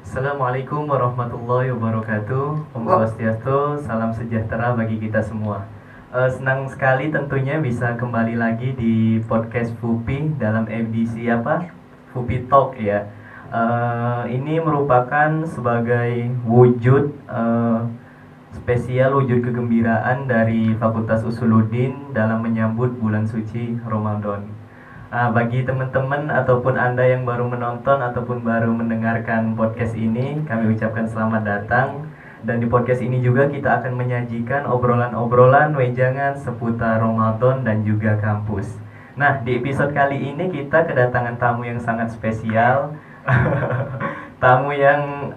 Assalamualaikum warahmatullahi wabarakatuh. Om Swastiastu, salam sejahtera bagi kita semua. Senang sekali tentunya bisa kembali lagi di podcast FUPI dalam edisi FUPI Talk ya. Ini merupakan sebagai wujud spesial, wujud kegembiraan dari Fakultas Usuluddin dalam menyambut bulan suci Ramadan. Bagi teman-teman ataupun Anda yang baru menonton ataupun baru mendengarkan podcast ini, kami ucapkan selamat datang. Dan di podcast ini juga kita akan menyajikan obrolan-obrolan wejangan seputar Ramadan dan juga kampus. Nah, di episode kali ini kita kedatangan tamu yang sangat spesial. Tamu yang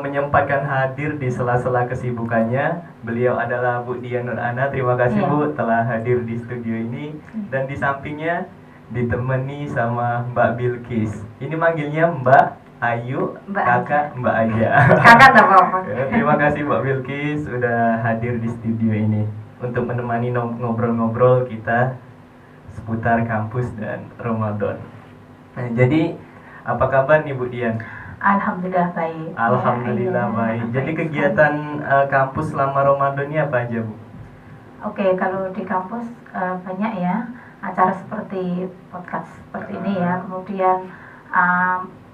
menyempatkan hadir di sela-sela kesibukannya. Beliau adalah Bu Dian Nur Ana. Terima kasih Bu telah hadir di studio ini. Dan di sampingnya ditemani sama Mbak Bilkis. Ini manggilnya Mbak Ayu, kakak Mbak Aja. Kakak tak apa-apa. Terima kasih Mbak Bilkis sudah hadir di studio ini untuk menemani ngobrol-ngobrol kita seputar kampus dan Ramadan. Nah, jadi apa kabar nih Bu Dian? Alhamdulillah baik. Alhamdulillah baik. Jadi kegiatan kampus selama Ramadan ini apa aja Bu? Oke, kalau di kampus banyak ya acara seperti podcast seperti ini ya. Kemudian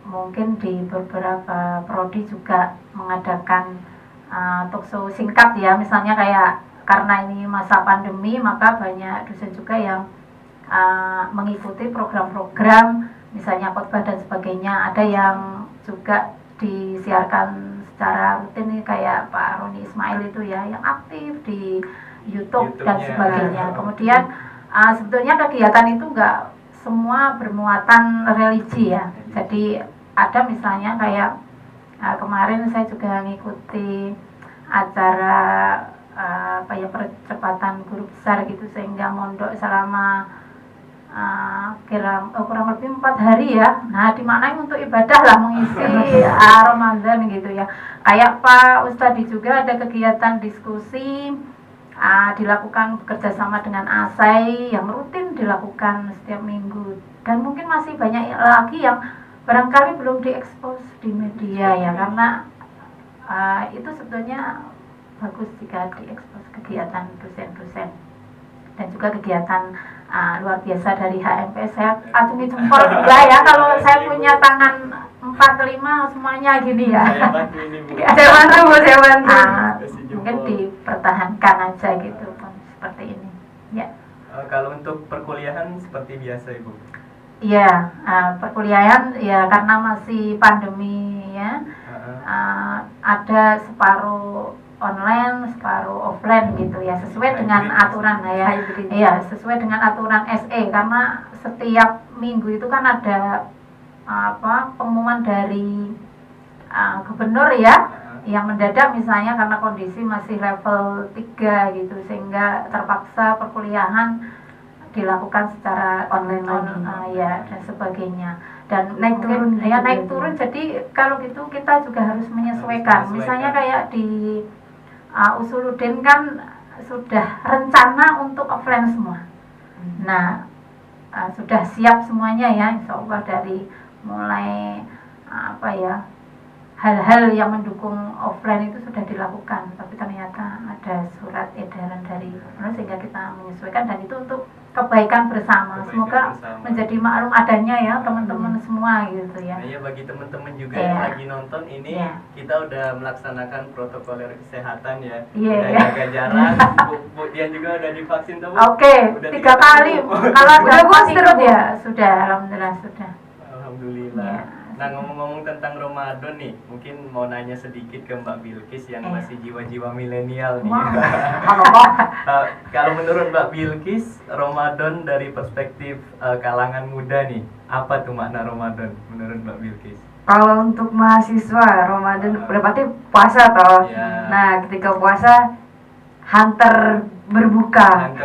mungkin di beberapa prodi juga mengadakan talkshow singkat ya. Misalnya kayak karena ini masa pandemi, maka banyak dosen juga yang mengikuti program-program misalnya khotbah dan sebagainya. Ada yang juga disiarkan secara rutin nih kayak Pak Roni Ismail itu ya, yang aktif di YouTube dan sebagainya. Kemudian sebetulnya kegiatan itu enggak semua bermuatan religi ya. Jadi ada misalnya kayak kemarin saya juga mengikuti acara percepatan guru besar gitu, sehingga mondok selama kurang lebih 4 hari ya. Nah, dimana untuk ibadah lah, mengisi Ramadan gitu ya. Kayak Pak Ustadi juga ada kegiatan diskusi dilakukan bekerjasama dengan ASAI yang rutin dilakukan setiap minggu, dan mungkin masih banyak lagi yang barangkali belum diekspos di media ya, karena itu sebetulnya bagus jika diekspos kegiatan dosen-dosen dan juga kegiatan luar biasa dari HMPS. Saya acungi jempol juga ya, kalau saya punya tangan 4-5 semuanya gini ya. Saya bantu ini Bu. Saya bantu. Mungkin dipertahankan aja gitu pun seperti ini. Ya. Kalau untuk perkuliahan seperti biasa Ibu? Iya, perkuliahan ya karena masih pandemi ya. Ada separuh online, separuh offline gitu ya, sesuai dengan aturan ya. Iya, sesuai dengan aturan SE, karena setiap minggu itu kan ada pengumuman dari gubernur ya, yang mendadak misalnya karena kondisi masih level 3 gitu, sehingga terpaksa perkuliahan dilakukan secara online ya dan sebagainya, dan naik turun. Jadi kalau gitu kita juga harus menyesuaikan. Misalnya kayak di Usuluddin kan sudah rencana untuk offline semua. Nah, sudah siap semuanya ya, insya Allah, dari mulai hal-hal yang mendukung offline itu sudah dilakukan, tapi ternyata ada surat edaran dari gubernur sehingga kita menyesuaikan, dan itu untuk kebaikan bersama. Semoga menjadi maklum adanya ya teman-teman semua gitu ya. Nah, ya bagi teman-teman juga yang lagi nonton ini, kita udah melaksanakan protokol kesehatan ya. Udah jaga jarak. Bu Dian juga udah divaksin tuh Bu? Oke, 3 kali. Kalau ada booster ya sudah, alhamdulillah sudah. Alhamdulillah. Nah, ngomong-ngomong tentang Ramadan nih, mungkin mau nanya sedikit ke Mbak Bilkis yang masih jiwa-jiwa milenial nih. Kalau menurut Mbak Bilkis, Ramadan dari perspektif kalangan muda nih, apa tuh makna Ramadan menurut Mbak Bilkis? Kalau untuk mahasiswa, Ramadan udah pasti puasa toh. Ya. Nah, ketika puasa hunter berbuka.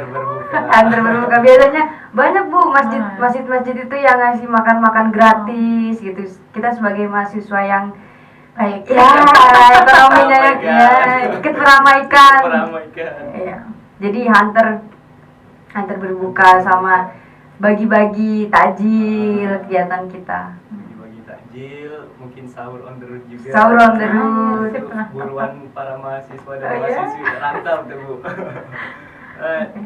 Biasanya banyak Bu masjid itu yang ngasih makan gratis gitu. Kita sebagai mahasiswa yang baik ya ekonominya ya ikut meramaikan. Iya. Jadi hunter berbuka sama bagi-bagi takjil kegiatan kita. takjil, mungkin sahur on the road juga. Sahur on the road. Itu buruan para mahasiswa dan mahasiswi rantau tuh Bu.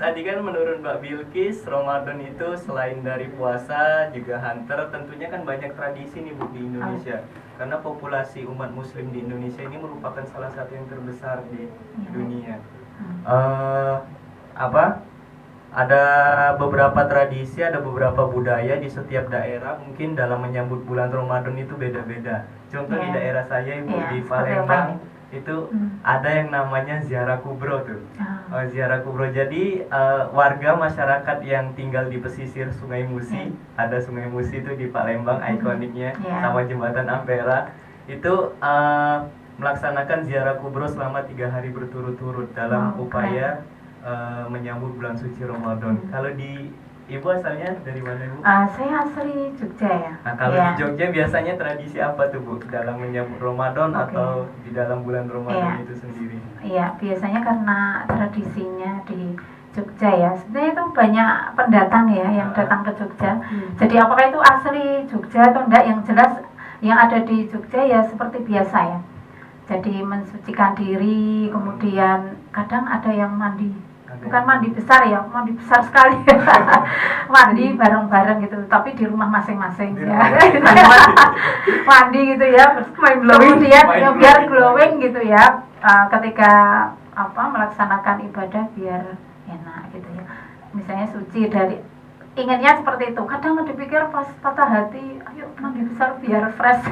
Tadi kan menurut Mbak Bilkis, Ramadan itu selain dari puasa juga hunter, tentunya kan banyak tradisi nih Bu di Indonesia. Karena populasi umat muslim di Indonesia ini merupakan salah satu yang terbesar di dunia. Ada beberapa tradisi, ada beberapa budaya di setiap daerah, mungkin dalam menyambut bulan Ramadan itu beda-beda. Contoh di daerah saya Ibu, di Palembang itu ada yang namanya ziarah kubro tuh. Ziarah kubro, jadi warga masyarakat yang tinggal di pesisir Sungai Musi, ada Sungai Musi itu di Palembang, ikoniknya sama jembatan Ampera, itu melaksanakan ziarah kubro selama 3 hari berturut-turut dalam upaya menyambut bulan suci Ramadan. Kalau di Ibu asalnya dari mana Bu? Saya asli Jogja ya. Nah, kalau di Jogja biasanya tradisi apa tuh Bu dalam menyambut Ramadan atau di dalam bulan Ramadan itu sendiri? Iya, biasanya karena tradisinya di Jogja ya. Sebenarnya itu banyak pendatang ya yang datang ke Jogja. Jadi apakah itu asli Jogja atau enggak, yang jelas yang ada di Jogja ya seperti biasa ya. Jadi mensucikan diri, kemudian kadang ada yang mandi. Bukan mandi besar ya, mandi besar sekali. Mandi bareng-bareng gitu, tapi di rumah masing-masing ya. Mandi gitu ya, kemudian ya biar glowing gitu ya. Ketika melaksanakan ibadah biar enak gitu ya. Misalnya suci dari inginnya seperti itu. Kadang dipikir pas patah hati, ayo mandi besar biar fresh.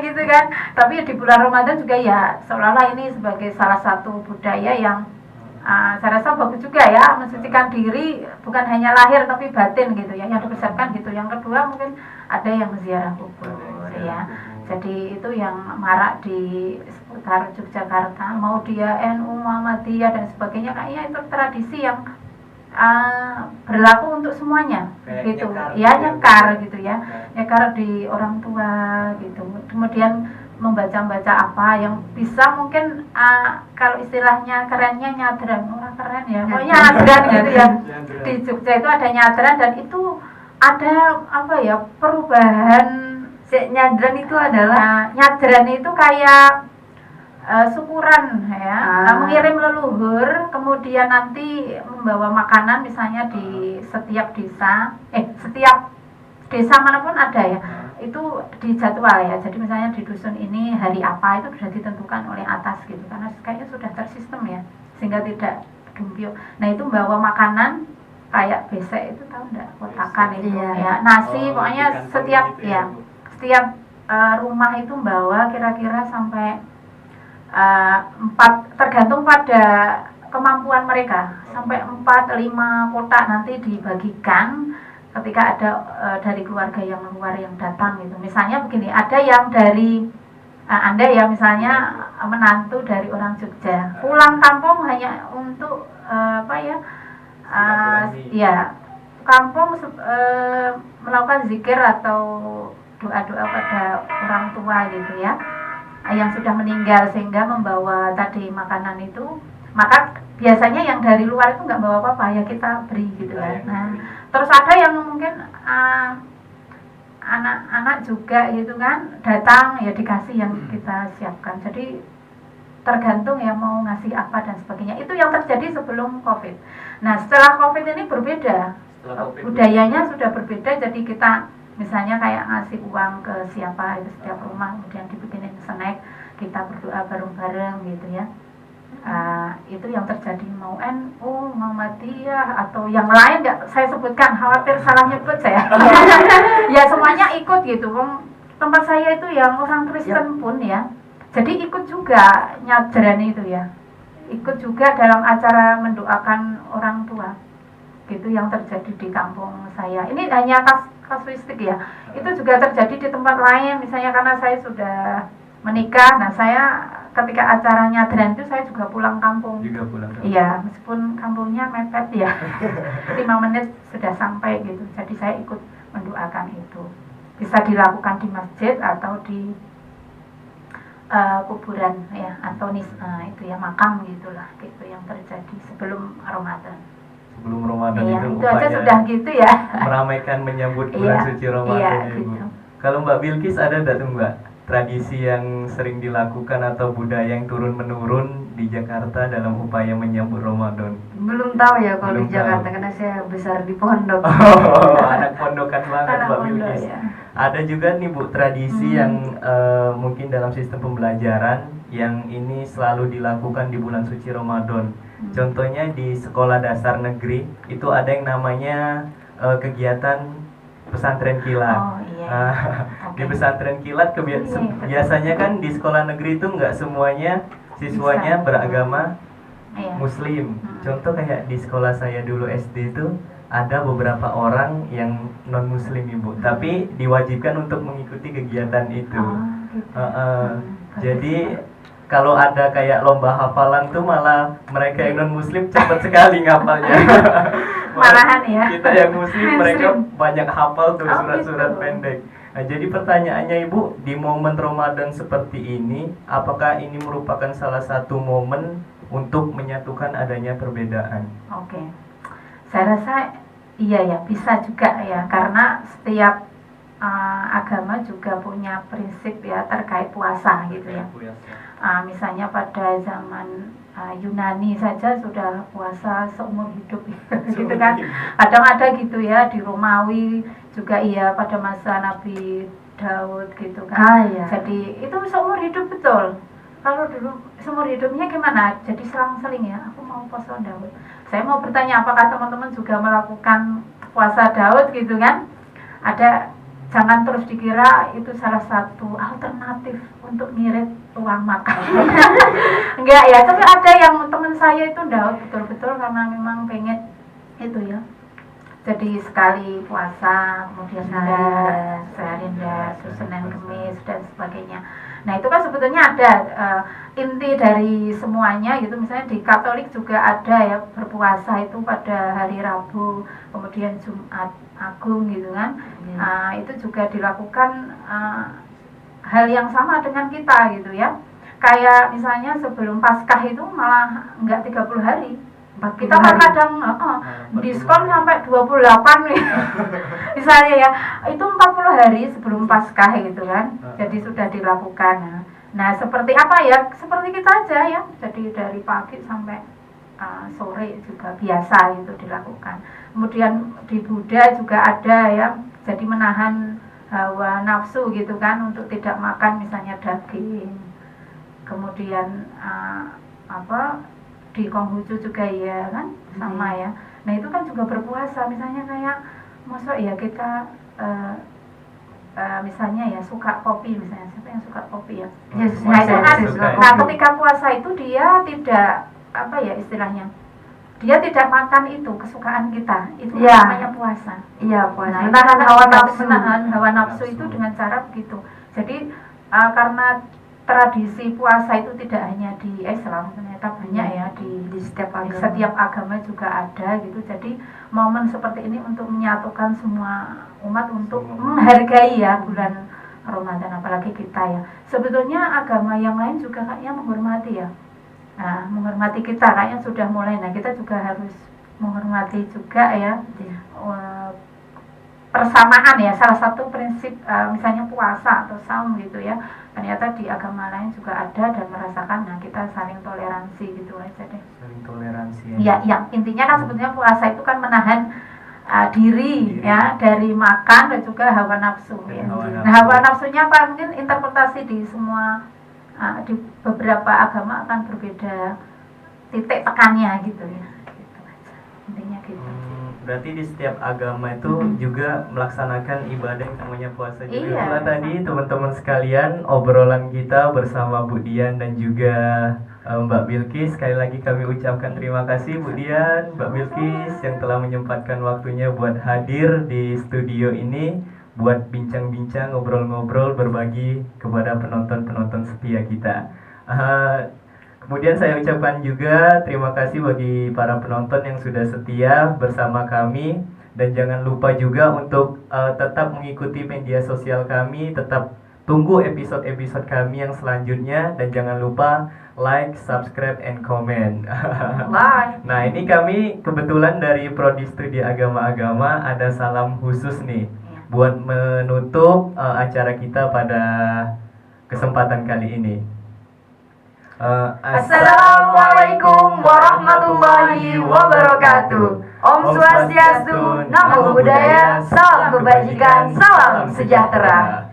Gitu kan. Tapi di bulan Ramadan juga ya seolah-olah ini sebagai salah satu budaya yang saya rasa bagus juga ya, mensucikan diri bukan hanya lahir tapi batin gitu ya, yang dipersiapkan gitu. Yang kedua mungkin ada yang ziarah kubur ya. Jadi itu yang marak di seputar Yogyakarta, mau dia NU, Muhammadiyah dan sebagainya, kayaknya itu tradisi yang berlaku untuk semuanya gitu ya, nyekar gitu ya, nyekar di orang tua gitu. Kemudian membaca apa yang bisa mungkin kalau istilahnya kerennya nyadran, orang keren ya, pokoknya nyadran gitu ya. Di Jogja itu ada nyadran dan itu ada perubahan. Nyadran itu adalah nyadran itu kayak syukuran ya, mengirim leluhur, kemudian nanti membawa makanan misalnya di setiap desa manapun ada ya, itu dijadwal ya. Jadi misalnya di dusun ini hari apa itu sudah ditentukan oleh atas gitu, karena kayaknya sudah tersistem ya, sehingga tidak dumpio. Nah itu membawa makanan kayak besek itu, tahu enggak, kotakan itu ya, nasi, pokoknya setiap gitu ya, setiap rumah itu membawa kira-kira sampai 4, tergantung pada kemampuan mereka, sampai 4-5 kotak nanti dibagikan ketika ada dari keluarga yang luar yang datang gitu. Misalnya begini, ada yang dari Anda ya, misalnya menantu dari orang Jogja pulang kampung hanya untuk kampung melakukan zikir atau doa-doa pada orang tua gitu ya, yang sudah meninggal, sehingga membawa tadi makanan itu. Maka biasanya yang dari luar itu nggak bawa apa-apa ya, kita beri gitu kan. Nah terus ada yang mungkin anak-anak juga gitu kan datang ya, dikasih yang kita siapkan. Jadi tergantung ya mau ngasih apa dan sebagainya. Itu yang terjadi sebelum COVID. Nah setelah COVID ini berbeda, budayanya sudah berbeda. Jadi kita misalnya kayak ngasih uang ke siapa itu, setiap rumah, kemudian dibikinin snack, kita berdoa bareng-bareng gitu ya. Itu yang terjadi, mau NU, Muhammadiyah atau yang lain nggak saya sebutkan, khawatir salah nyebut saya. Ya semuanya ikut gitu. Tempat saya itu yang orang Kristen pun ya, jadi ikut juga nyadran itu ya, ikut juga dalam acara mendoakan orang tua gitu, yang terjadi di kampung saya. Ini hanya kasuistik ya, itu juga terjadi di tempat lain. Misalnya karena saya sudah menikah, nah saya ketika acara nyadran itu saya juga pulang kampung. Iya, meskipun kampungnya mepet ya, 5 menit sudah sampai gitu. Jadi saya ikut mendoakan itu. Bisa dilakukan di masjid atau di kuburan ya, atau itu ya, makam gitulah, gitu yang terjadi sebelum Ramadan. Sebelum Ramadan itu aja sudah gitu ya. Meramaikan menyambut bulan suci Ramadan ya, gitu. Ibu. Kalau Mbak Bilkis ada nggak tuh Mbak tradisi yang sering dilakukan atau budaya yang turun menurun di Jakarta dalam upaya menyambut Ramadan? Belum tahu ya kalau Belum di Jakarta tahu. karena saya besar di pondok. Oh, anak pondokan banget Anak Mbak pondok, Bilkis. ya. Ada juga nih Bu tradisi yang mungkin dalam sistem pembelajaran yang ini selalu dilakukan di bulan suci Ramadan. Contohnya di sekolah dasar negeri itu ada yang namanya kegiatan pesantren kilat. Oh iya. Di Oke. pesantren kilat Iya, betul. biasanya kan di sekolah negeri itu nggak semuanya siswanya Bisa. beragama Iya. Muslim. Contoh kayak di sekolah saya dulu SD itu ada beberapa orang yang non Muslim Ibu, tapi diwajibkan untuk mengikuti kegiatan itu. Oh, gitu. Bagus Jadi ya. kalau ada kayak lomba hafalan tuh malah mereka yang non Muslim cepat sekali ngapalnya. Malahan ya. Kita yang Muslim mereka Mainstream. banyak hafal tuh Oh, surat-surat gitu. pendek. Nah, jadi pertanyaannya Ibu, di momen Ramadan seperti ini, apakah ini merupakan salah satu momen untuk menyatukan adanya perbedaan? Oke. Saya rasa iya ya, bisa juga ya, karena setiap agama juga punya prinsip ya terkait puasa gitu ya. Misalnya pada zaman Yunani saja sudah puasa seumur hidup gitu kan. Kadang ada gitu ya, di Romawi juga iya, pada masa Nabi Daud gitu kan. Iya. Jadi itu seumur hidup betul. Kalau dulu seumur hidupnya gimana? Jadi selang-seling ya, aku mau puasa Daud. Saya mau bertanya, apakah teman-teman juga melakukan puasa Daud gitu kan? Jangan terus dikira itu salah satu alternatif untuk ngirit uang makan. Enggak ya, tapi ada yang teman saya itu Daud betul-betul karena memang pengen itu ya. Jadi sekali puasa, kemudian sehari Senin Kemis dan sebagainya. Nah itu kan sebetulnya ada inti dari semuanya gitu. Misalnya di Katolik juga ada ya, berpuasa itu pada hari Rabu, kemudian Jumat Agung gitu kan. Itu juga dilakukan hal yang sama dengan kita gitu ya. Kayak misalnya sebelum Paskah itu malah enggak 30 hari. Kita kan kadang diskon sampai 28 nih. Misalnya ya, itu 40 hari sebelum Paskah gitu kan. Jadi sudah dilakukan. Nah, seperti apa ya? Seperti kita aja ya. Jadi dari pagi sampai sore juga biasa itu dilakukan. Kemudian di Buddha juga ada ya. Jadi menahan hawa nafsu gitu kan untuk tidak makan misalnya daging. Kemudian di Konghucu juga ya kan sama ya. Nah itu kan juga berpuasa, misalnya kayak masuk ya kita misalnya ya suka kopi, misalnya siapa yang suka kopi ya. Nah itu kan, nah ketika puasa itu dia tidak apa ya istilahnya, dia tidak makan itu kesukaan kita, itu namanya puasa. Iya, puasa. Nah, menahan hawa nafsu itu dengan cara begitu. Jadi karena tradisi puasa itu tidak hanya di Islam, ternyata banyak ya di setiap agama juga ada gitu. Jadi momen seperti ini untuk menyatukan semua umat untuk menghargai ya bulan Ramadan, apalagi kita ya. Sebetulnya agama yang lain juga kayaknya menghormati ya. Nah, menghormati kita kayaknya sudah mulai. Nah, kita juga harus menghormati juga ya. Persamaan ya, salah satu prinsip misalnya puasa atau saum gitu ya, ternyata di agama lain juga ada dan merasakan. Nah kita saling toleransi gitu aja deh. Saling toleransi ya. Yang intinya kan sebetulnya puasa itu kan menahan diri ya dari makan dan juga hawa nafsu ya. Nah hawa nafsunya apa, mungkin interpretasi di semua di beberapa agama akan berbeda titik tekannya gitu ya, gitu aja. Intinya gitu. Berarti di setiap agama itu juga melaksanakan ibadah yang namanya puasa juga. Iya. Itulah tadi teman-teman sekalian obrolan kita bersama Bu Dian dan juga Mbak Bilkis. Sekali lagi kami ucapkan terima kasih Bu Dian, Mbak Bilkis yang telah menyempatkan waktunya buat hadir di studio ini, buat bincang-bincang, ngobrol-ngobrol, berbagi kepada penonton-penonton setia kita. Kemudian saya ucapkan juga terima kasih bagi para penonton yang sudah setia bersama kami. Dan jangan lupa juga untuk tetap mengikuti media sosial kami. Tetap tunggu episode-episode kami yang selanjutnya. Dan jangan lupa like, subscribe, and comment. Bye. Nah ini kami kebetulan dari Prodi Studi Agama-Agama ada salam khusus nih buat menutup acara kita pada kesempatan kali ini. Assalamualaikum warahmatullahi wabarakatuh. Om Swastiastu, Namo Buddhaya, salam kebajikan, salam sejahtera.